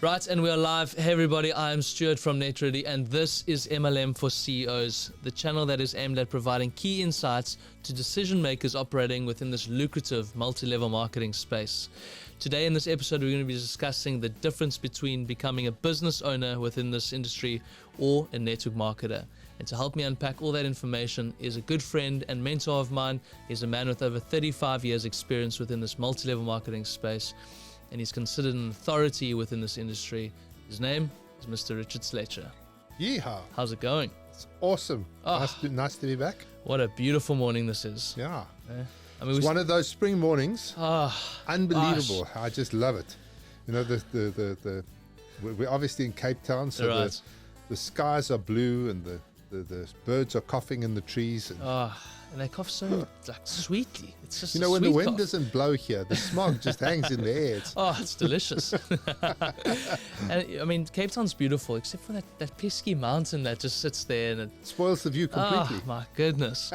Right, and we are live. Hey everybody, I am Stuart from NetReady, and this is MLM for CEOs, the channel that is aimed at providing key insights to decision makers operating within this lucrative multi-level marketing space. Today in this episode, we're going to be discussing the difference between becoming a business owner within this industry or a network marketer. And to help me unpack all that information is a good friend and mentor of mine. He's a man with over 35 years experience within this multi-level marketing space, and he's considered an authority within this industry. His name is Mr. Richard Sletcher. Yeehaw. How's it going? It's awesome. Oh, Nice to be back. what a beautiful morning this is. Yeah. I mean, It's one of those spring mornings. Unbelievable. gosh. I just love it. You know, we're obviously in Cape Town, so Right. the skies are blue and the birds are coughing in the trees. And, And they cough so like sweetly. It's just you know, a when the sweet wind cough. doesn't blow here, the smog just hangs in the air. It's delicious. And I mean, Cape Town's beautiful, except for that pesky mountain that just sits there and it spoils the view completely. Oh, my goodness.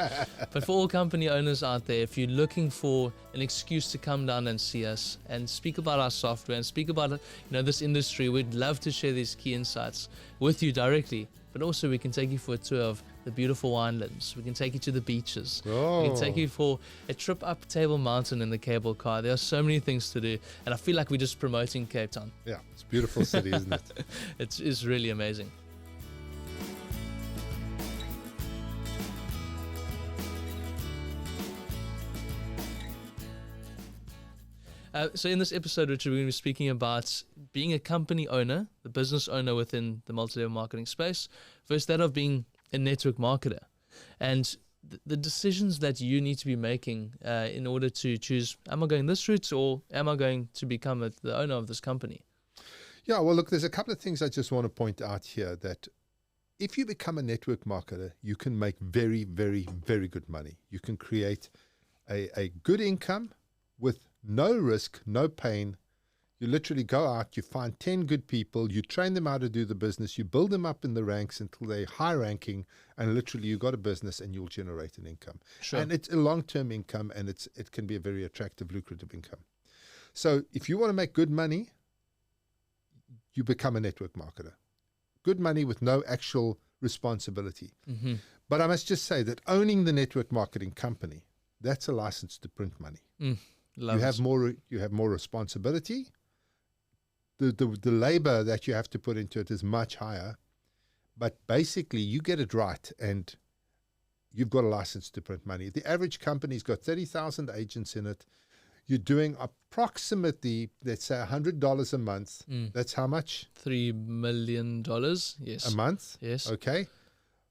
But for all company owners out there, if you're looking for an excuse to come down and see us and speak about our software and speak about this industry, we'd love to share these key insights with you directly. But also we can take you for a tour of the beautiful winelands. We can take you to the beaches. We can take you for a trip up Table Mountain in the cable car. There are so many things to do. And I feel like we're just promoting Cape Town. Yeah, it's a beautiful city, isn't it? It's really amazing. So in this episode, Richard, we're going to be speaking about being a company owner, the business owner within the multi-level marketing space, versus that of being a network marketer. And the decisions that you need to be making in order to choose, am I going this route or am I going to become the owner of this company? Yeah, well, look, there's a couple of things I just want to point out here that if you become a network marketer, you can make very, very, very good money. You can create a good income with no risk, no pain. You literally go out, you find 10 good people, you train them how to do the business, you build them up in the ranks until they're high ranking, and literally you've got a business and you'll generate an income. Sure. And it's a long-term income, and it can be a very attractive, lucrative income. So if you want to make good money, you become a network marketer. Good money with no actual responsibility. Mm-hmm. But I must just say that owning the network marketing company, that's a license to print money. You have more responsibility. The labor that you have to put into it is much higher, but basically you get it right and you've got a license to print money. The average company's got 30,000 agents in it. You're doing approximately, let's say, $100 a month. That's how much? $3 million, yes. A month? Yes. Okay.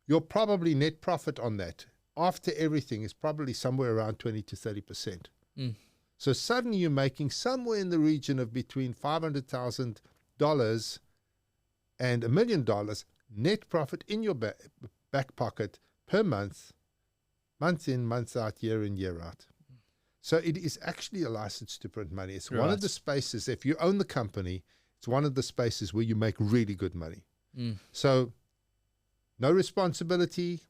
Your probably net profit on that, after everything, is probably somewhere around 20 to 30%. So suddenly you're making somewhere in the region of between $500,000 and $1 million net profit in your back pocket per month, month in, month out, year in, year out. So it is actually a license to print money. It's one of the spaces, if you own the company, it's one of the spaces where you make really good money. So no responsibility,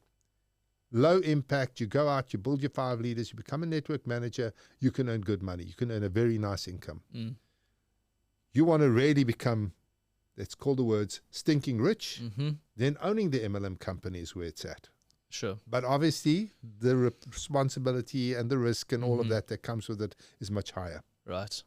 low impact. You go out, you build your 5 leaders, you become a network manager, you can earn good money. You can earn a very nice income. You want to really become, let's call the words, stinking rich, then owning the MLM company is where it's at. Sure. But obviously, the responsibility and the risk and all of that comes with it is much higher. Right.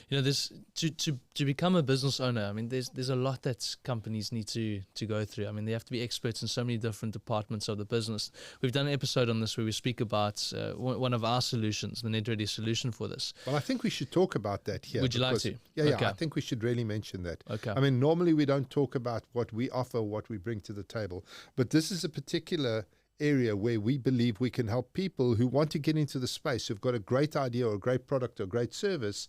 This to become a business owner, I mean, there's a lot that companies need to go through. I mean, they have to be experts in so many different departments of the business. We've done an episode on this where we speak about one of our solutions, the NetReady solution for this. Well, I think we should talk about that here. Would you like to? Yeah, Okay. I think we should really mention that. Okay. I mean, normally we don't talk about what we offer, what we bring to the table, but this is a particular area where we believe we can help people who want to get into the space, who've got a great idea or a great product or a great service,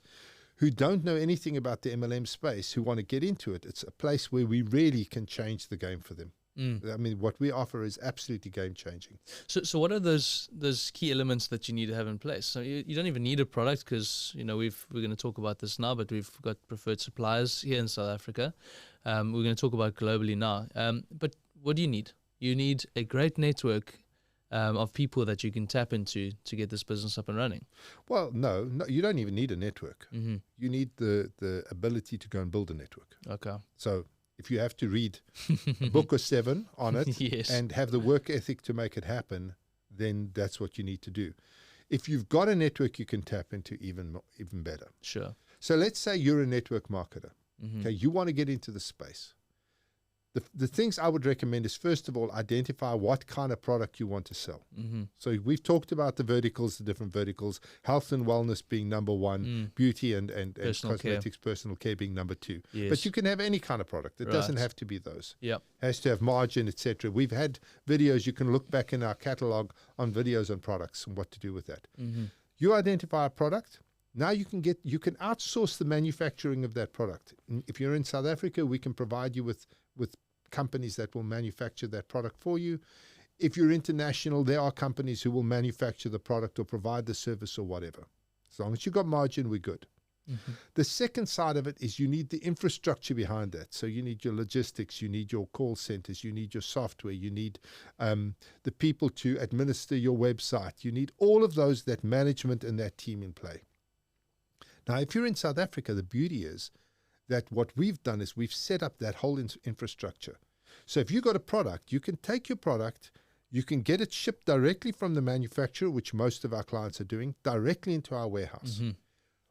who don't know anything about the MLM space, who want to get into it. It's a place where we really can change the game for them. I mean, what we offer is absolutely game-changing. So what are those key elements that you need to have in place? So you don't even need a product because, we're going to talk about this now, but we've got preferred suppliers here in South Africa. We're going to talk about globally now. But what do you need? You need a great network of people that you can tap into to get this business up and running. Well, no, you don't even need a network. Mm-hmm. You need the ability to go and build a network. Okay. So if you have to read a book or 7 on it Yes. and have the work ethic to make it happen, then that's what you need to do. If you've got a network you can tap into, even better. Sure. So let's say you're a network marketer. Mm-hmm. Okay, you want to get into the space. The things I would recommend is, first of all, identify what kind of product you want to sell. Mm-hmm. So we've talked about the verticals, the different verticals, health and wellness being number 1, beauty and Personal cosmetics, personal care being number 2. Yes. But you can have any kind of product. It Right. doesn't have to be those. Yep. It has to have margin, etc. We've had videos. You can look back in our catalog on videos on products and what to do with that. Mm-hmm. You identify a product. Now you can outsource the manufacturing of that product. If you're in South Africa, we can provide you with companies that will manufacture that product for you. If you're international, there are companies who will manufacture the product or provide the service or whatever. As long as you've got margin, we're good. Mm-hmm. The second side of it is you need the infrastructure behind that. So you need your logistics, you need your call centers, you need your software, you need the people to administer your website. You need all of those, that management and that team in play. Now, if you're in South Africa, the beauty is that what we've done is we've set up that whole infrastructure. So if you've got a product, you can take your product, you can get it shipped directly from the manufacturer, which most of our clients are doing, directly into our warehouse. Mm-hmm.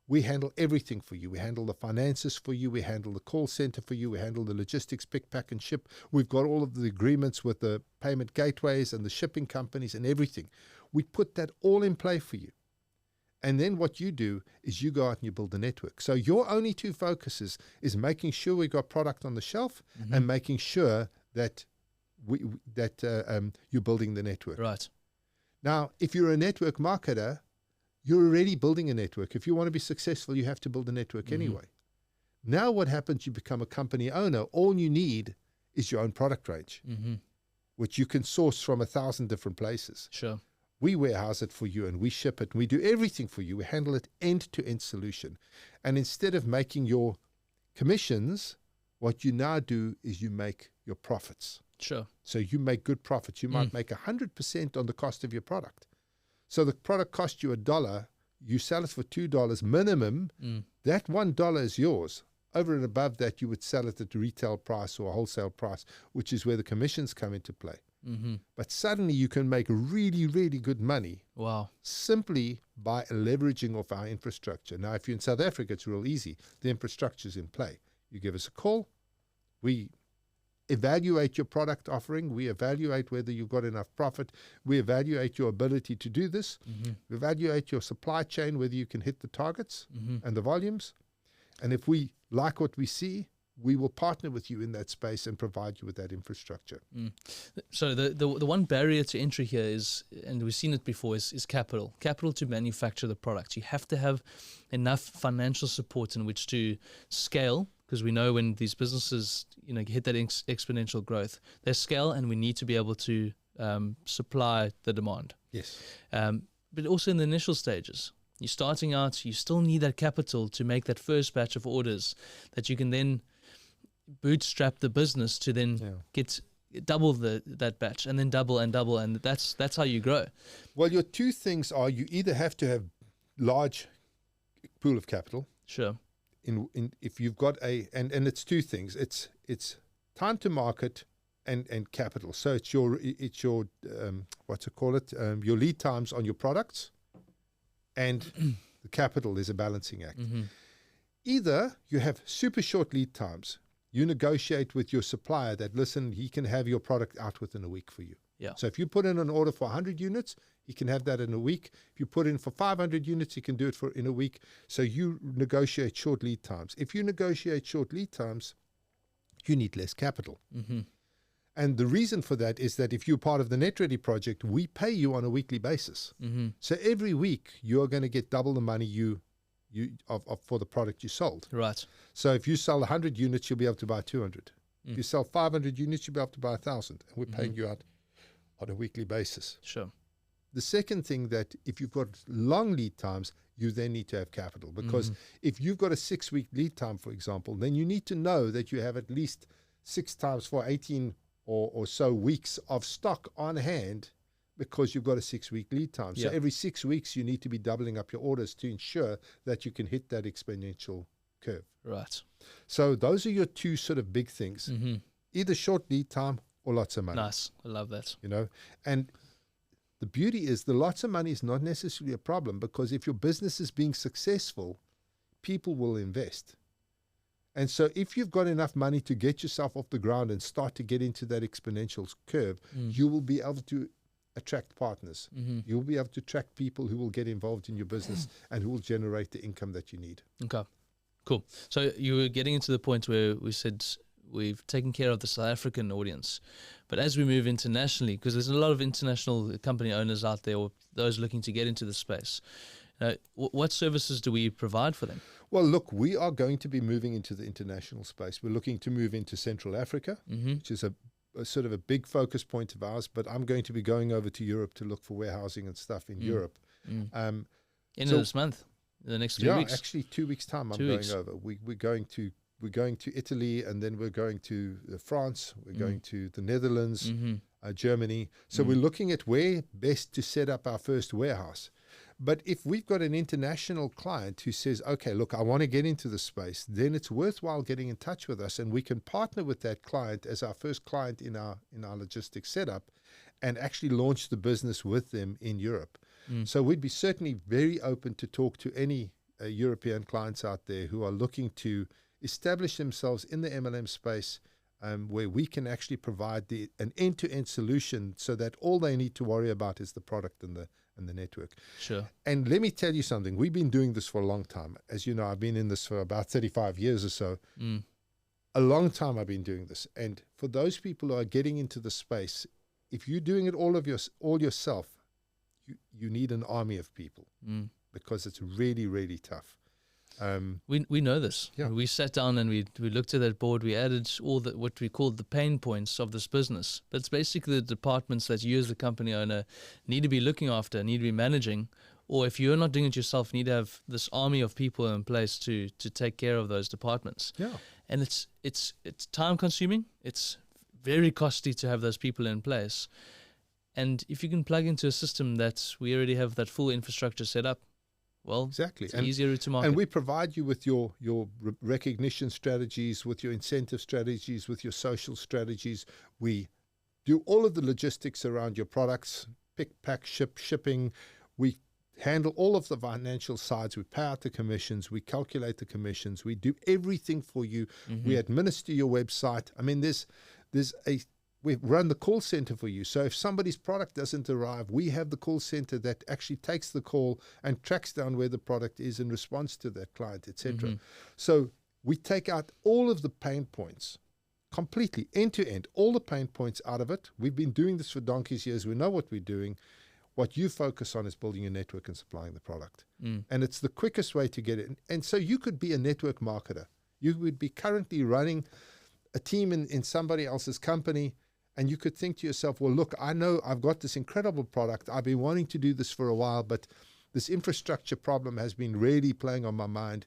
We handle everything for you. We handle the finances for you. We handle the call center for you. We handle the logistics, pick, pack, and ship. We've got all of the agreements with the payment gateways and the shipping companies and everything. We put that all in play for you. And then what you do is you go out and you build a network. So your only 2 focuses is making sure we got product on the shelf and making sure that you're building the network. Right. Now, if you're a network marketer, you're already building a network. If you want to be successful, you have to build a network anyway. Now what happens, you become a company owner. All you need is your own product range, which you can source from 1,000 different places. Sure. We warehouse it for you and we ship it and we do everything for you. We handle it end-to-end solution. And instead of making your commissions, what you now do is you make your profits. Sure. So you make good profits. You might make 100% on the cost of your product. So the product costs you $1, you sell it for $2 minimum, that $1 is yours. Over and above that, you would sell it at a retail price or a wholesale price, which is where the commissions come into play. Mm-hmm. But suddenly you can make really, really good money. Wow. Simply by leveraging off our infrastructure. Now, if you're in South Africa, it's real easy. The infrastructure is in play. You give us a call. We evaluate your product offering. We evaluate whether you've got enough profit. We evaluate your ability to do this. We evaluate your supply chain, whether you can hit the targets and the volumes. And if we like what we see, we will partner with you in that space and provide you with that infrastructure. So the one barrier to entry here is, and we've seen it before, is capital. Capital to manufacture the product. You have to have enough financial support in which to scale, because we know when these businesses, hit that exponential growth, they scale, and we need to be able to supply the demand. Yes. But also in the initial stages, you're starting out, you still need that capital to make that first batch of orders that you can then bootstrap the business to then get double that batch, and then double, and that's how you grow. Well, your 2 things are, you either have to have large pool of capital. Sure. If you've got and it's 2 things. It's time to market and capital. So it's your your lead times on your products, and the capital is a balancing act. Either you have super short lead times. You negotiate with your supplier that, listen, he can have your product out within a week for you. Yeah. So if you put in an order for 100 units, he can have that in a week. If you put in for 500 units, he can do it in a week. So you negotiate short lead times. If you negotiate short lead times, you need less capital. And the reason for that is that if you're part of the NetReady project, we pay you on a weekly basis. So every week you're going to get double the money for the product you sold. Right. So if you sell 100 units, you'll be able to buy 200. If you sell 500 units, you'll be able to buy 1,000. And we're paying you out on a weekly basis. Sure. The second thing, that if you've got long lead times, you then need to have capital. Because if you've got a 6-week lead time, for example, then you need to know that you have at least 6 times for 18 or so weeks of stock on hand, because you've got a 6-week lead time. So every 6 weeks, you need to be doubling up your orders to ensure that you can hit that exponential curve. Right. So those are your two sort of big things, either short lead time or lots of money. Nice. I love that. You know, and the beauty is the lots of money is not necessarily a problem, because if your business is being successful, people will invest. And so if you've got enough money to get yourself off the ground and start to get into that exponential curve, you will be able to attract partners. You'll be able to attract people who will get involved in your business and who will generate the income that you need. Okay, cool. So you were getting into the point where we said we've taken care of the South African audience, but as we move internationally, because there's a lot of international company owners out there or those looking to get into the space, what services do we provide for them? Well, look, we are going to be moving into the international space. We're looking to move into Central Africa, which is a sort of a big focus point of ours, but I'm going to be going over to Europe to look for warehousing and stuff in Europe. End of this month, in the next 2 weeks? Yeah, actually 2 weeks' time I'm going over. We're going to Italy, and then we're going to France, we're going to the Netherlands, Germany. So we're looking at where best to set up our first warehouse. But if we've got an international client who says, okay, look, I want to get into the space, then it's worthwhile getting in touch with us, and we can partner with that client as our first client in our logistics setup and actually launch the business with them in Europe. So we'd be certainly very open to talk to any European clients out there who are looking to establish themselves in the MLM space, where we can actually provide an end-to-end solution so that all they need to worry about is the product and the network. Sure. And let me tell you something. We've been doing this for a long time. As you know, I've been in this for about 35 years or so. A long time I've been doing this. And for those people who are getting into the space, if you're doing it all yourself, you need an army of people, because it's really, really tough. We know this. Yeah. We sat down and we looked at that board. We added all what we called the pain points of this business. But it's basically the departments that you as the company owner need to be looking after, need to be managing. Or if you're not doing it yourself, you need to have this army of people in place to take care of those departments. Yeah. And it's time consuming. It's very costly to have those people in place. And if you can plug into a system that we already have that full infrastructure set up, well, exactly. It's easier to market. And we provide you with your recognition strategies, with your incentive strategies, with your social strategies. We do all of the logistics around your products, pick, pack, shipping. We handle all of the financial sides. We pay out the commissions. We calculate the commissions. We do everything for you. We administer your website. I mean, we run the call center for you. So if somebody's product doesn't arrive, we have the call center that actually takes the call and tracks down where the product is in response to that client, etc. So we take out all of the pain points completely, end to end, all the pain points out of it. We've been doing this for donkey's years. We know what we're doing. What you focus on is building a network and supplying the product. And it's the quickest way to get it. And so you could be a network marketer. You would be currently running a team in somebody else's company, and you could think to yourself, well, look, I know I've got this incredible product. I've been wanting to do this for a while, but this infrastructure problem has been really playing on my mind.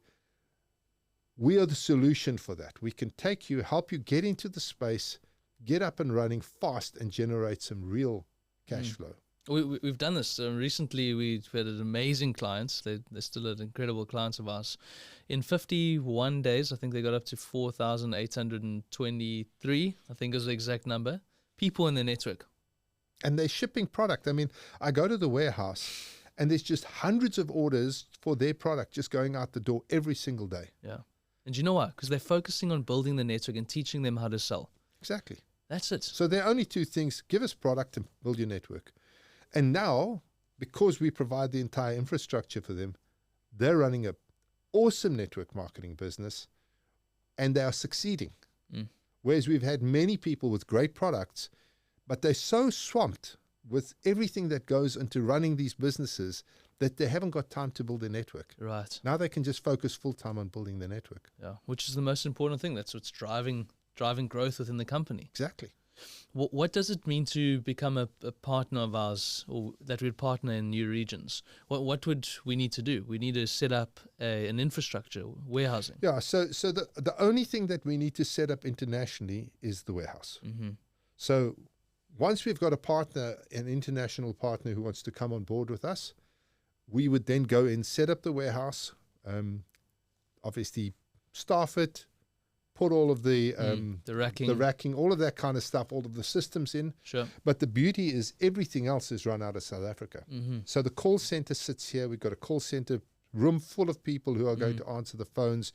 We are the solution for that. We can take you, help you get into the space, get up and running fast, and generate some real cash flow. We've done this. Recently, we've had amazing clients. They're still an incredible clients of ours. In 51 days, I think they got up to 4,823, I think is the exact number, people in the network. And they're shipping product. I mean, I go to the warehouse and there's just hundreds of orders for their product just going out the door every single day. Yeah. And do you know why? Because they're focusing on building the network and teaching them how to sell. Exactly. That's it. So there are only two things: give us product and build your network. And now, because we provide the entire infrastructure for them, they're running an awesome network marketing business, and they are succeeding. Whereas we've had many people with great products, but they're so swamped with everything that goes into running these businesses that they haven't got time to build a network. Right. Now they can just focus full-time on building their network. Yeah, which is the most important thing. That's what's driving growth within the company. Exactly. What does it mean to become a partner of ours, or that we'd partner in new regions? What would we need to do? We need to set up an infrastructure, warehousing. Yeah, so the only thing that we need to set up internationally is the warehouse. So once we've got a partner, an international partner who wants to come on board with us, we would then go in, set up the warehouse, obviously staff it, put all of the racking, all of that kind of stuff, all of the systems in. Sure. But the beauty is everything else is run out of South Africa. So the call center sits here. We've got a call center room full of people who are going to answer the phones.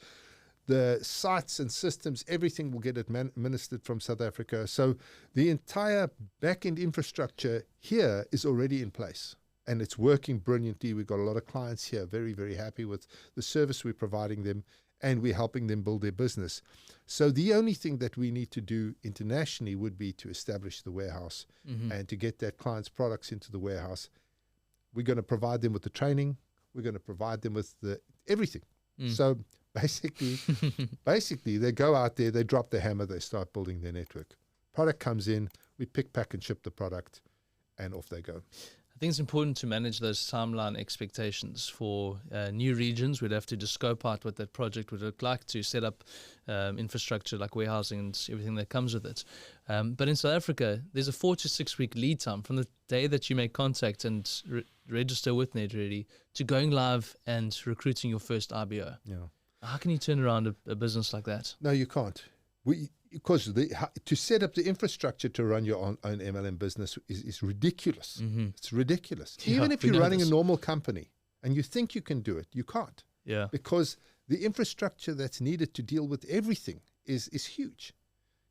The sites and systems, everything will get administered from South Africa. So the entire back-end infrastructure here is already in place, and it's working brilliantly. We've got a lot of clients here, very, very happy with the service we're providing them, and we're helping them build their business. So the only thing that we need to do internationally would be to establish the warehouse and to get that client's products into the warehouse. We're going to provide them with the training. We're going to provide them with the everything. So basically, they go out there, they drop the hammer, they start building their network. Product comes in, we pick, pack, and ship the product, and off they go. I think it's important to manage those timeline expectations for new regions. We'd have to just scope out what that project would look like to set up infrastructure like warehousing and everything that comes with it. But in South Africa, there's a 4 to 6 week lead time from the day that you make contact and register with NetReady to going live and recruiting your first IBO. Yeah. How can you turn around a business like that? No, you can't. Because to set up the infrastructure to run your own MLM business is ridiculous. It's ridiculous. Yeah, Even if you're running a normal company and you think you can do it, you can't. Yeah. Because the infrastructure that's needed to deal with everything is huge.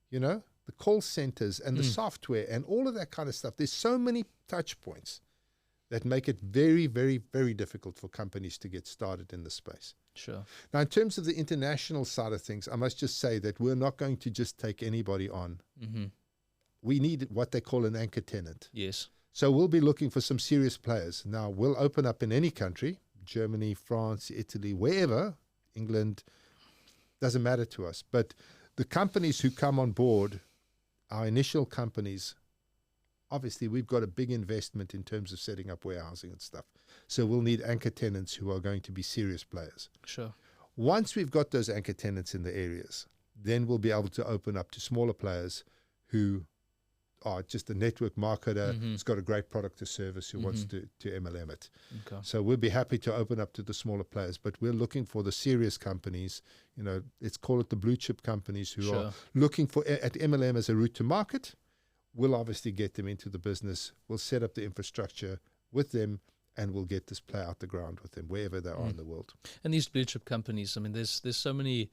You know, the call centers and the software and all of that kind of stuff. There's so many touch points that make it very, very, very difficult for companies to get started in this space. Sure. Now, in terms of the international side of things, I must just say that we're not going to just take anybody on. We need what they call an anchor tenant. Yes. So we'll be looking for some serious players. Now, we'll open up in any country, Germany, France, Italy, wherever, England, doesn't matter to us. But the companies who come on board, our initial companies, obviously we've got a big investment in terms of setting up warehousing and stuff. So we'll need anchor tenants who are going to be serious players. Sure. Once we've got those anchor tenants in the areas, then we'll be able to open up to smaller players who are just a network marketer who's got a great product or service who wants to MLM it. Okay. So we'll be happy to open up to the smaller players, but we're looking for the serious companies, you know, let's call it the blue chip companies who are looking for at MLM as a route to market. We'll obviously get them into the business. We'll set up the infrastructure with them, and we'll get this play out the ground with them wherever they are in the world. And these blue chip companies, I mean, there's so many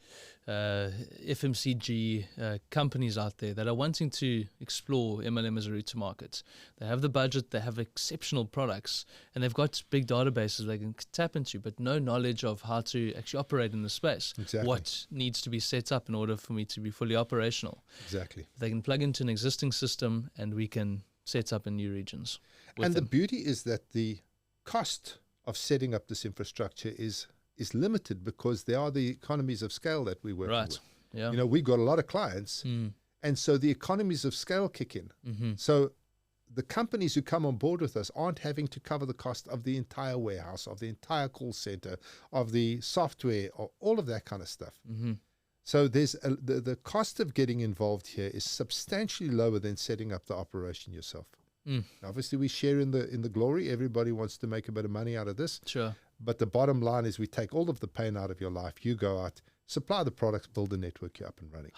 FMCG companies out there that are wanting to explore MLM as a route to market. They have the budget, they have exceptional products, and they've got big databases they can tap into, but no knowledge of how to actually operate in the space. Exactly. What needs to be set up in order for me to be fully operational. Exactly. They can plug into an existing system, and we can set up in new regions. And the beauty is that the cost of setting up this infrastructure is limited because there are the economies of scale that we work with. Yeah. You know, we've got a lot of clients, and so the economies of scale kick in. So the companies who come on board with us aren't having to cover the cost of the entire warehouse, of the entire call center, of the software, or all of that kind of stuff. So there's the cost of getting involved here is substantially lower than setting up the operation yourself. Obviously, we share in the glory. Everybody wants to make a bit of money out of this. Sure. But the bottom line is we take all of the pain out of your life. You go out, supply the products, build the network, you're up and running.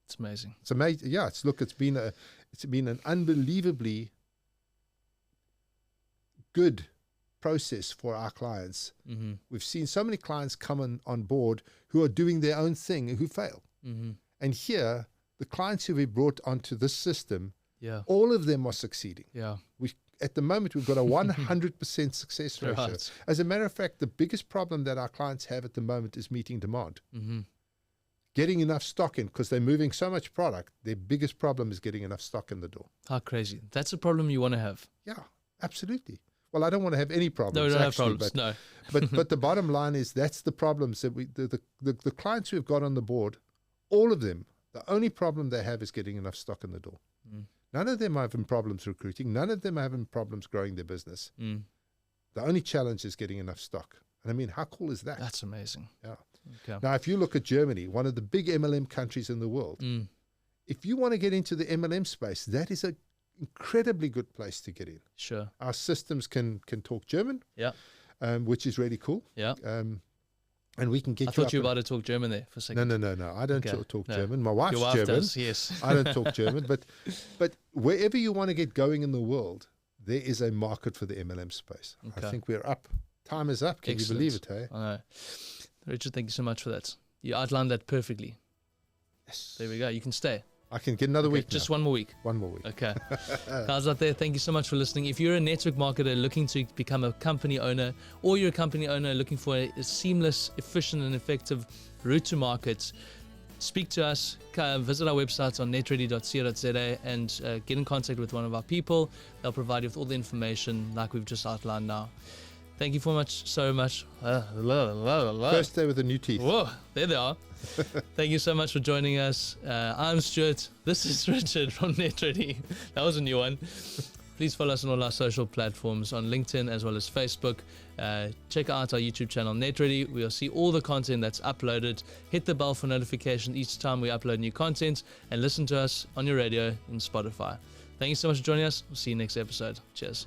It's amazing. It's amazing. Yeah, it's been an unbelievably good process for our clients. We've seen so many clients come on board who are doing their own thing and who fail. And here, the clients who we brought onto this system, all of them are succeeding. At the moment, we've got a 100% success ratio. Right. As a matter of fact, the biggest problem that our clients have at the moment is meeting demand. Getting enough stock in, because they're moving so much product. Their biggest problem is getting enough stock in the door. How crazy. That's a problem you want to have. Yeah, absolutely. Well, I don't want to have any problems. No, we don't have problems, no. but the bottom line is that's the problems that the clients we've got on the board, all of them, the only problem they have is getting enough stock in the door. None of them are having problems recruiting. None of them are having problems growing their business. The only challenge is getting enough stock. And I mean, how cool is that? That's amazing. Yeah. Okay. Now, if you look at Germany, one of the big MLM countries in the world, if you want to get into the MLM space, that is a incredibly good place to get in. Sure. Our systems can talk German, Yeah. Which is really cool. Yeah. And we can get I you thought up you were and- about to talk German there for a second. No. I don't Okay. talk No. German. My wife's Your wife German. does, yes. I don't talk German, but wherever you want to get going in the world, there is a market for the MLM space. Okay. I think we're up. Time is up. Can Excellent. you believe it, hey? I know. Richard, thank you so much for that. You outlined that perfectly. Yes. There we go. You can stay. I can get another Okay, week just now. one more week. One more week. Okay. Guys out there, thank you so much for listening. If you're a network marketer looking to become a company owner, or you're a company owner looking for a seamless, efficient, and effective route to market, speak to us. Visit our websites on netready.co.za and get in contact with one of our people. They'll provide you with all the information like we've just outlined now. Thank you so much. First day with the new teeth. Whoa, there they are. Thank you so much for joining us. I'm Stuart. This is Richard from NetReady. That was a new one. Please follow us on all our social platforms on LinkedIn as well as Facebook. Check out our YouTube channel, NetReady. We'll see all the content that's uploaded. Hit the bell for notification each time we upload new content, and listen to us on your radio and Spotify. Thank you so much for joining us. We'll see you next episode. Cheers.